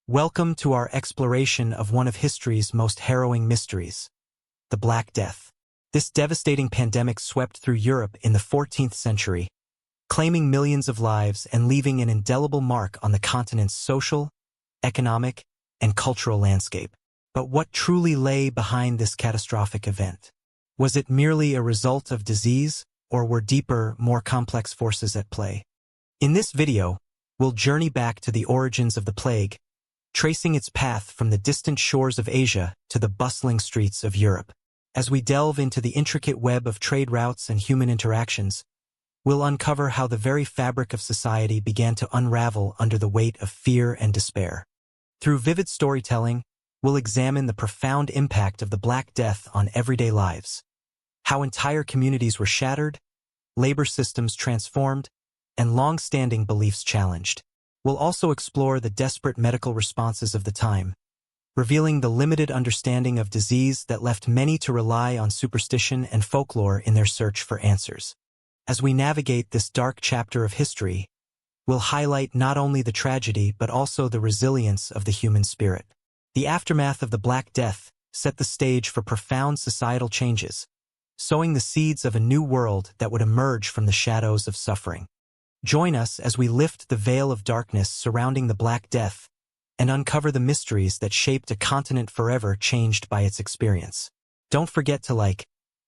Welcome to our exploration of one of history's most harrowing mysteries, the Black Death. This devastating pandemic swept through Europe in the 14th century, claiming millions of lives and leaving an indelible mark on the continent's social, economic, and cultural landscape. But what truly lay behind this catastrophic event? Was it merely a result of disease, or were deeper, more complex forces at play? In this video, we'll journey back to the origins of the plague, tracing its path from the distant shores of Asia to the bustling streets of Europe. As we delve into the intricate web of trade routes and human interactions, we'll uncover how the very fabric of society began to unravel under the weight of fear and despair. Through vivid storytelling, we'll examine the profound impact of the Black Death on everyday lives, how entire communities were shattered, labor systems transformed, and long-standing beliefs challenged. We'll also explore the desperate medical responses of the time, revealing the limited understanding of disease that left many to rely on superstition and folklore in their search for answers. As we navigate this dark chapter of history, we'll highlight not only the tragedy but also the resilience of the human spirit. The aftermath of the Black Death set the stage for profound societal changes, sowing the seeds of a new world that would emerge from the shadows of suffering. Join us as we lift the veil of darkness surrounding the Black Death and uncover the mysteries that shaped a continent forever changed by its experience. Don't forget to like,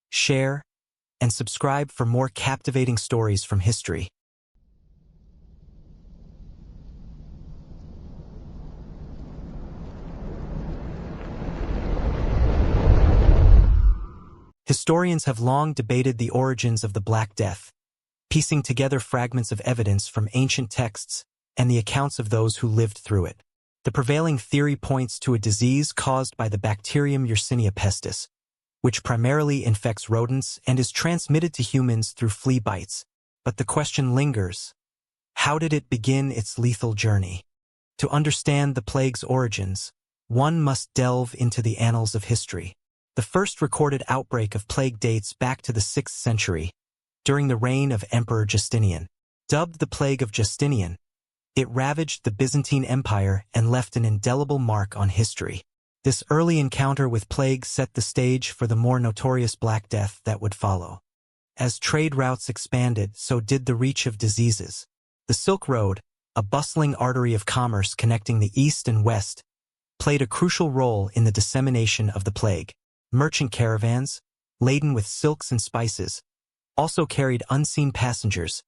share, and subscribe for more captivating stories from history. Historians have long debated the origins of the Black Death, piecing together fragments of evidence from ancient texts and the accounts of those who lived through it. The prevailing theory points to a disease caused by the bacterium Yersinia pestis, which primarily infects rodents and is transmitted to humans through flea bites. But the question lingers: how did it begin its lethal journey? To understand the plague's origins, one must delve into the annals of history. The first recorded outbreak of plague dates back to the 6th century, during the reign of Emperor Justinian. Dubbed the Plague of Justinian, it ravaged the Byzantine Empire and left an indelible mark on history. This early encounter with plague set the stage for the more notorious Black Death that would follow. As trade routes expanded, so did the reach of diseases. The Silk Road, a bustling artery of commerce connecting the East and West, played a crucial role in the dissemination of the plague. Merchant caravans, laden with silks and spices, also carried unseen passengers,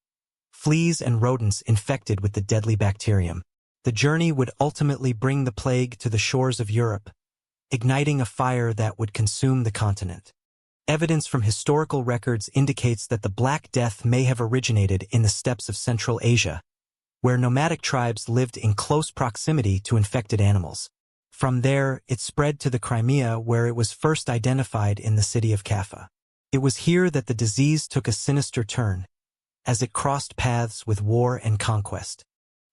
fleas and rodents infected with the deadly bacterium. The journey would ultimately bring the plague to the shores of Europe, igniting a fire that would consume the continent. Evidence from historical records indicates that the Black Death may have originated in the steppes of Central Asia, where nomadic tribes lived in close proximity to infected animals. From there, it spread to the Crimea, where it was first identified in the city of Kaffa. It was here that the disease took a sinister turn, as it crossed paths with war and conquest.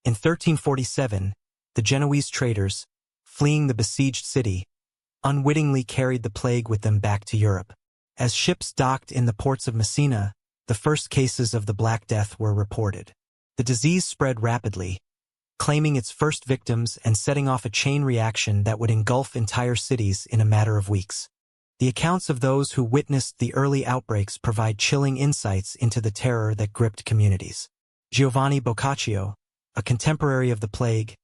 In 1347, the Genoese traders, fleeing the besieged city, unwittingly carried the plague with them back to Europe. As ships docked in the ports of Messina, the first cases of the Black Death were reported. The disease spread rapidly, claiming its first victims and setting off a chain reaction that would engulf entire cities in a matter of weeks. The accounts of those who witnessed the early outbreaks provide chilling insights into the terror that gripped communities. Giovanni Boccaccio, a contemporary of the plague,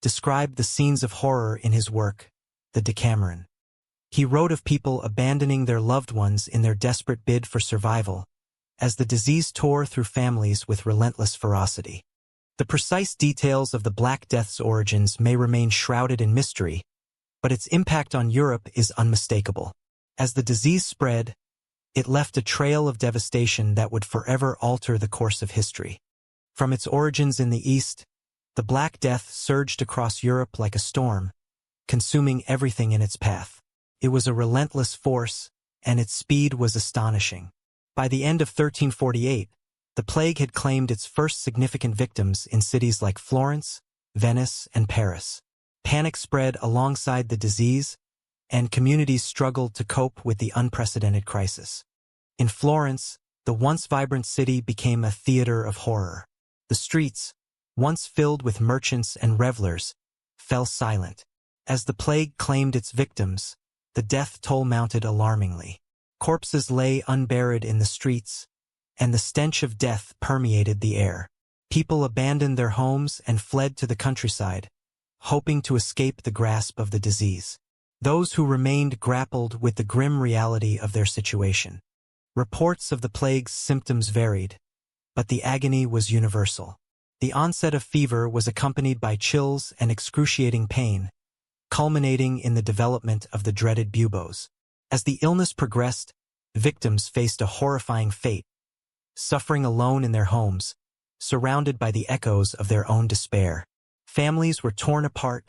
described the scenes of horror in his work, The Decameron. He wrote of people abandoning their loved ones in their desperate bid for survival, as the disease tore through families with relentless ferocity. The precise details of the Black Death's origins may remain shrouded in mystery, but its impact on Europe is unmistakable. As the disease spread, it left a trail of devastation that would forever alter the course of history. From its origins in the East, the Black Death surged across Europe like a storm, consuming everything in its path. It was a relentless force, and its speed was astonishing. By the end of 1348, the plague had claimed its first significant victims in cities like Florence, Venice, and Paris. Panic spread alongside the disease, and communities struggled to cope with the unprecedented crisis. In Florence, the once vibrant city became a theater of horror. The streets, once filled with merchants and revelers, fell silent. As the plague claimed its victims, the death toll mounted alarmingly. Corpses lay unburied in the streets, and the stench of death permeated the air. People abandoned their homes and fled to the countryside, hoping to escape the grasp of the disease. Those who remained grappled with the grim reality of their situation. Reports of the plague's symptoms varied, but the agony was universal. The onset of fever was accompanied by chills and excruciating pain, culminating in the development of the dreaded buboes. As the illness progressed, victims faced a horrifying fate, suffering alone in their homes, surrounded by the echoes of their own despair. Families were torn apart,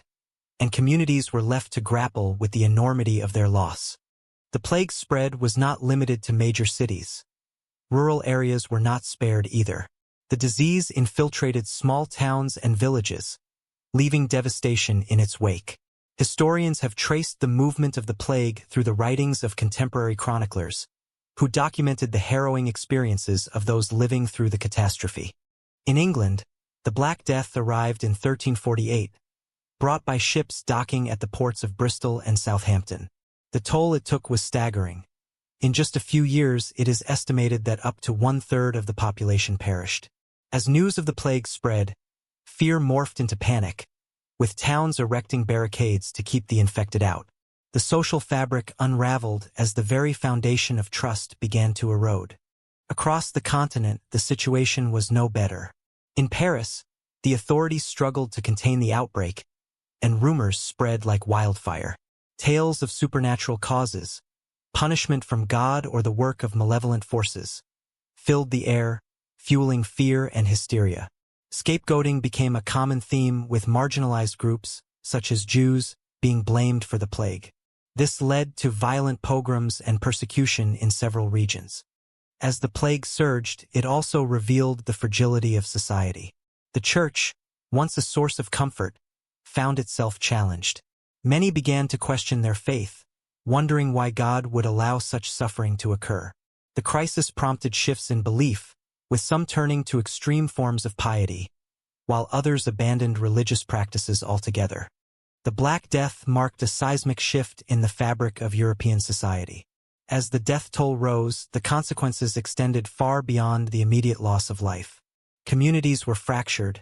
and communities were left to grapple with the enormity of their loss. The plague's spread was not limited to major cities. Rural areas were not spared either. The disease infiltrated small towns and villages, leaving devastation in its wake. Historians have traced the movement of the plague through the writings of contemporary chroniclers, who documented the harrowing experiences of those living through the catastrophe. In England, the Black Death arrived in 1348, brought by ships docking at the ports of Bristol and Southampton. The toll it took was staggering. In just a few years, it is estimated that up to 1/3 of the population perished. As news of the plague spread, fear morphed into panic, with towns erecting barricades to keep the infected out. The social fabric unraveled as the very foundation of trust began to erode. Across the continent, the situation was no better. In Paris, the authorities struggled to contain the outbreak, and rumors spread like wildfire. Tales of supernatural causes, punishment from God or the work of malevolent forces, filled the air, fueling fear and hysteria. Scapegoating became a common theme, with marginalized groups, such as Jews, being blamed for the plague. This led to violent pogroms and persecution in several regions. As the plague surged, it also revealed the fragility of society. The church, once a source of comfort, found itself challenged. Many began to question their faith, wondering why God would allow such suffering to occur. The crisis prompted shifts in belief, with some turning to extreme forms of piety, while others abandoned religious practices altogether. The Black Death marked a seismic shift in the fabric of European society. As the death toll rose, the consequences extended far beyond the immediate loss of life. Communities were fractured,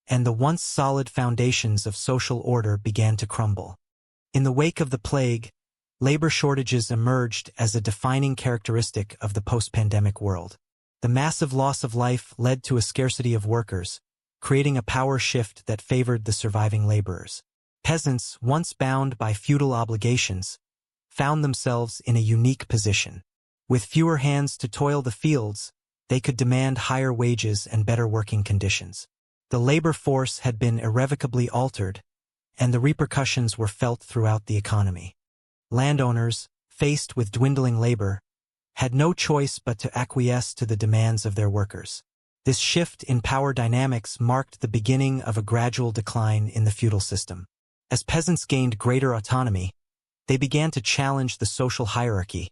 and the once solid foundations of social order began to crumble. In the wake of the plague, labor shortages emerged as a defining characteristic of the post-pandemic world. The massive loss of life led to a scarcity of workers, creating a power shift that favored the surviving laborers. Peasants, once bound by feudal obligations, found themselves in a unique position. With fewer hands to toil the fields, they could demand higher wages and better working conditions. The labor force had been irrevocably altered, and the repercussions were felt throughout the economy. Landowners, faced with dwindling labor, had no choice but to acquiesce to the demands of their workers. This shift in power dynamics marked the beginning of a gradual decline in the feudal system. As peasants gained greater autonomy, they began to challenge the social hierarchy,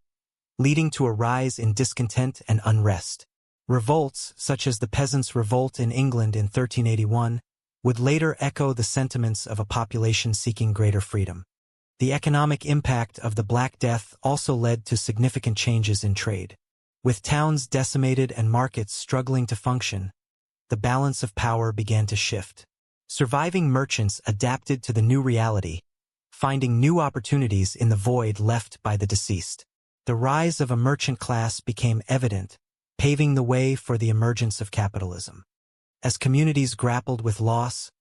leading to a rise in discontent and unrest. Revolts, such as the Peasants' Revolt in England in 1381, would later echo the sentiments of a population seeking greater freedom. The economic impact of the Black Death also led to significant changes in trade. With towns decimated and markets struggling to function, the balance of power began to shift. Surviving merchants adapted to the new reality, finding new opportunities in the void left by the deceased. The rise of a merchant class became evident, paving the way for the emergence of capitalism. As communities grappled with loss,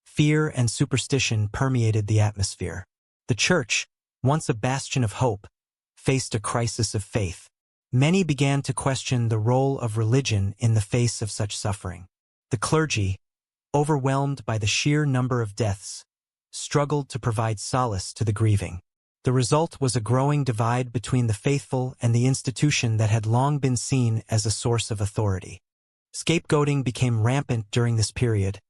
fear and superstition permeated the atmosphere. The church, once a bastion of hope, faced a crisis of faith. Many began to question the role of religion in the face of such suffering. The clergy, overwhelmed by the sheer number of deaths, struggled to provide solace to the grieving. The result was a growing divide between the faithful and the institution that had long been seen as a source of authority. Scapegoating became rampant during this period,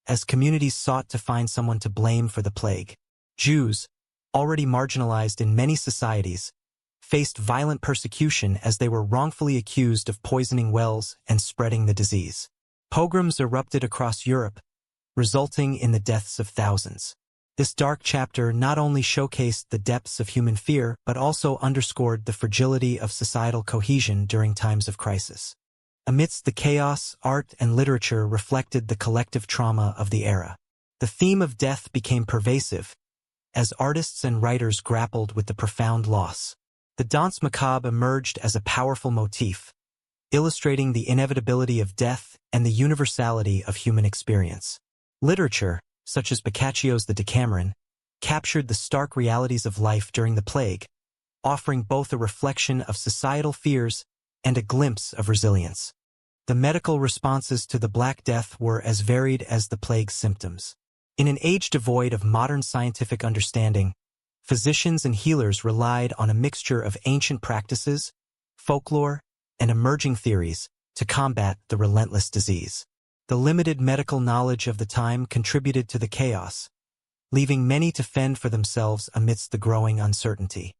as communities sought to find someone to blame for the plague. Jews, already marginalized in many societies, faced violent persecution as they were wrongfully accused of poisoning wells and spreading the disease. Pogroms erupted across Europe, resulting in the deaths of thousands. This dark chapter not only showcased the depths of human fear but also underscored the fragility of societal cohesion during times of crisis. Amidst the chaos, art and literature reflected the collective trauma of the era. The theme of death became pervasive, as artists and writers grappled with the profound loss. The danse macabre emerged as a powerful motif, illustrating the inevitability of death and the universality of human experience. Literature, such as Boccaccio's The Decameron, captured the stark realities of life during the plague, offering both a reflection of societal fears and a glimpse of resilience. The medical responses to the Black Death were as varied as the plague's symptoms. In an age devoid of modern scientific understanding, physicians and healers relied on a mixture of ancient practices, folklore, and emerging theories to combat the relentless disease. The limited medical knowledge of the time contributed to the chaos, leaving many to fend for themselves amidst the growing uncertainty.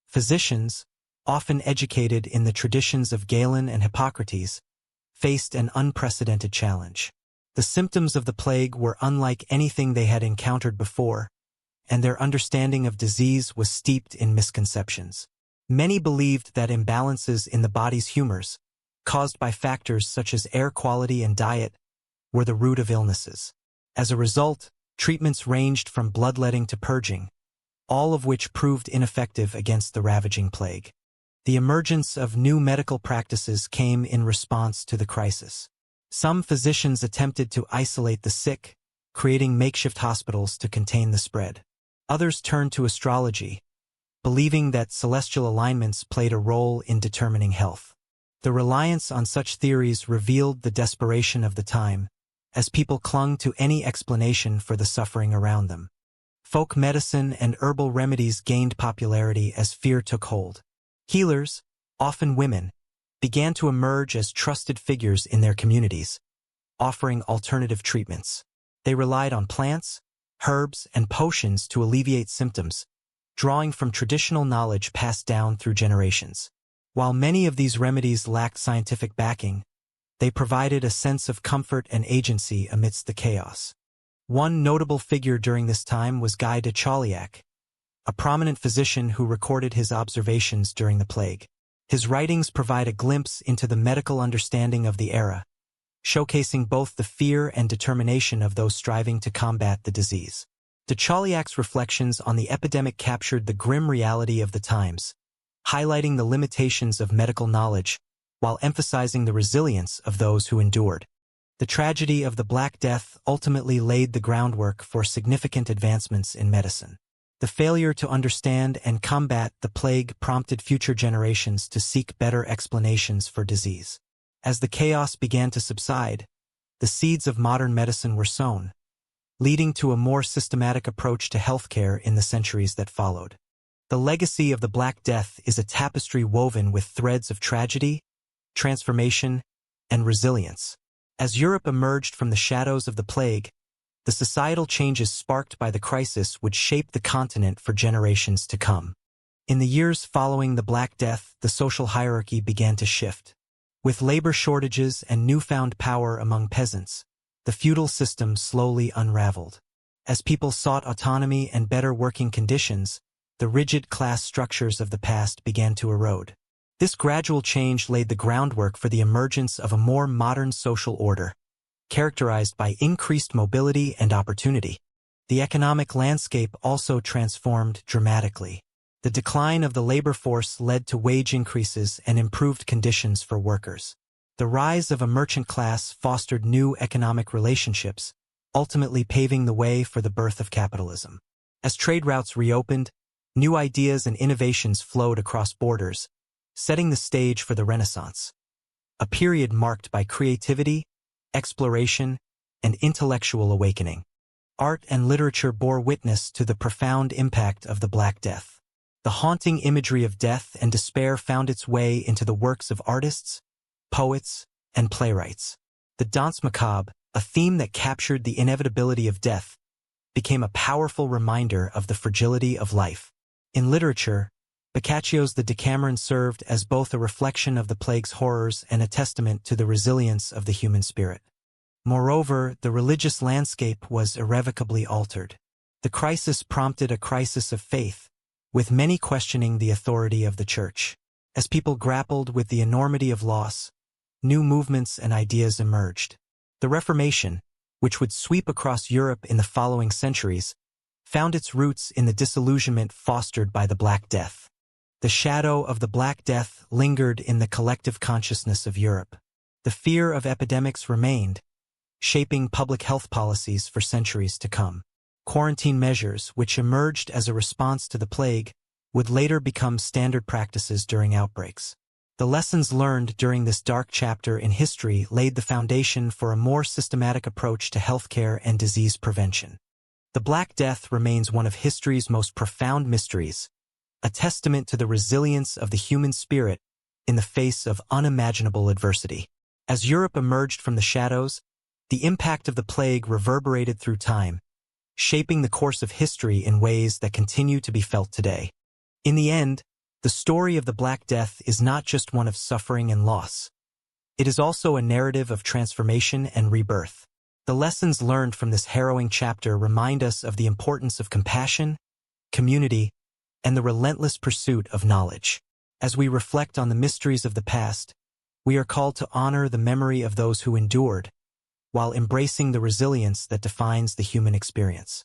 Physicians, often educated in the traditions of Galen and Hippocrates, faced an unprecedented challenge. The symptoms of the plague were unlike anything they had encountered before, and their understanding of disease was steeped in misconceptions. Many believed that imbalances in the body's humors, caused by factors such as air quality and diet, were the root of illnesses. As a result, treatments ranged from bloodletting to purging, all of which proved ineffective against the ravaging plague. The emergence of new medical practices came in response to the crisis. Some physicians attempted to isolate the sick, creating makeshift hospitals to contain the spread. Others turned to astrology, believing that celestial alignments played a role in determining health. The reliance on such theories revealed the desperation of the time, as people clung to any explanation for the suffering around them. Folk medicine and herbal remedies gained popularity as fear took hold. Healers, often women, began to emerge as trusted figures in their communities, offering alternative treatments. They relied on plants, herbs, and potions to alleviate symptoms, drawing from traditional knowledge passed down through generations. While many of these remedies lacked scientific backing, they provided a sense of comfort and agency amidst the chaos. One notable figure during this time was Guy de Chauliac, a prominent physician who recorded his observations during the plague. His writings provide a glimpse into the medical understanding of the era, showcasing both the fear and determination of those striving to combat the disease. De Chauliac's reflections on the epidemic captured the grim reality of the times, highlighting the limitations of medical knowledge while emphasizing the resilience of those who endured. The tragedy of the Black Death ultimately laid the groundwork for significant advancements in medicine. The failure to understand and combat the plague prompted future generations to seek better explanations for disease. As the chaos began to subside, the seeds of modern medicine were sown, leading to a more systematic approach to healthcare in the centuries that followed. The legacy of the Black Death is a tapestry woven with threads of tragedy, transformation, and resilience. As Europe emerged from the shadows of the plague, the societal changes sparked by the crisis would shape the continent for generations to come. In the years following the Black Death, the social hierarchy began to shift. With labor shortages and newfound power among peasants, the feudal system slowly unraveled. As people sought autonomy and better working conditions, the rigid class structures of the past began to erode. This gradual change laid the groundwork for the emergence of a more modern social order, characterized by increased mobility and opportunity. The economic landscape also transformed dramatically. The decline of the labor force led to wage increases and improved conditions for workers. The rise of a merchant class fostered new economic relationships, ultimately paving the way for the birth of capitalism. As trade routes reopened, new ideas and innovations flowed across borders, setting the stage for the Renaissance, a period marked by creativity, exploration, and intellectual awakening. Art and literature bore witness to the profound impact of the Black Death. The haunting imagery of death and despair found its way into the works of artists, poets, and playwrights. The danse macabre, a theme that captured the inevitability of death, became a powerful reminder of the fragility of life. In literature, Boccaccio's The Decameron served as both a reflection of the plague's horrors and a testament to the resilience of the human spirit. Moreover, the religious landscape was irrevocably altered. The The crisis prompted a crisis of faith, with many questioning the authority of the Church. As people grappled with the enormity of loss, new movements and ideas emerged. The Reformation, which would sweep across Europe in the following centuries, found its roots in the disillusionment fostered by the Black Death. The shadow of the Black Death lingered in the collective consciousness of Europe. The fear of epidemics remained, shaping public health policies for centuries to come. Quarantine measures, which emerged as a response to the plague, would later become standard practices during outbreaks. The lessons learned during this dark chapter in history laid the foundation for a more systematic approach to healthcare and disease prevention. The Black Death remains one of history's most profound mysteries, a testament to the resilience of the human spirit in the face of unimaginable adversity. As Europe emerged from the shadows, the impact of the plague reverberated through time, shaping the course of history in ways that continue to be felt today. In the end, the story of the Black Death is not just one of suffering and loss. It is also a narrative of transformation and rebirth. The lessons learned from this harrowing chapter remind us of the importance of compassion, community, and the relentless pursuit of knowledge. As we reflect on the mysteries of the past, we are called to honor the memory of those who endured, while embracing the resilience that defines the human experience.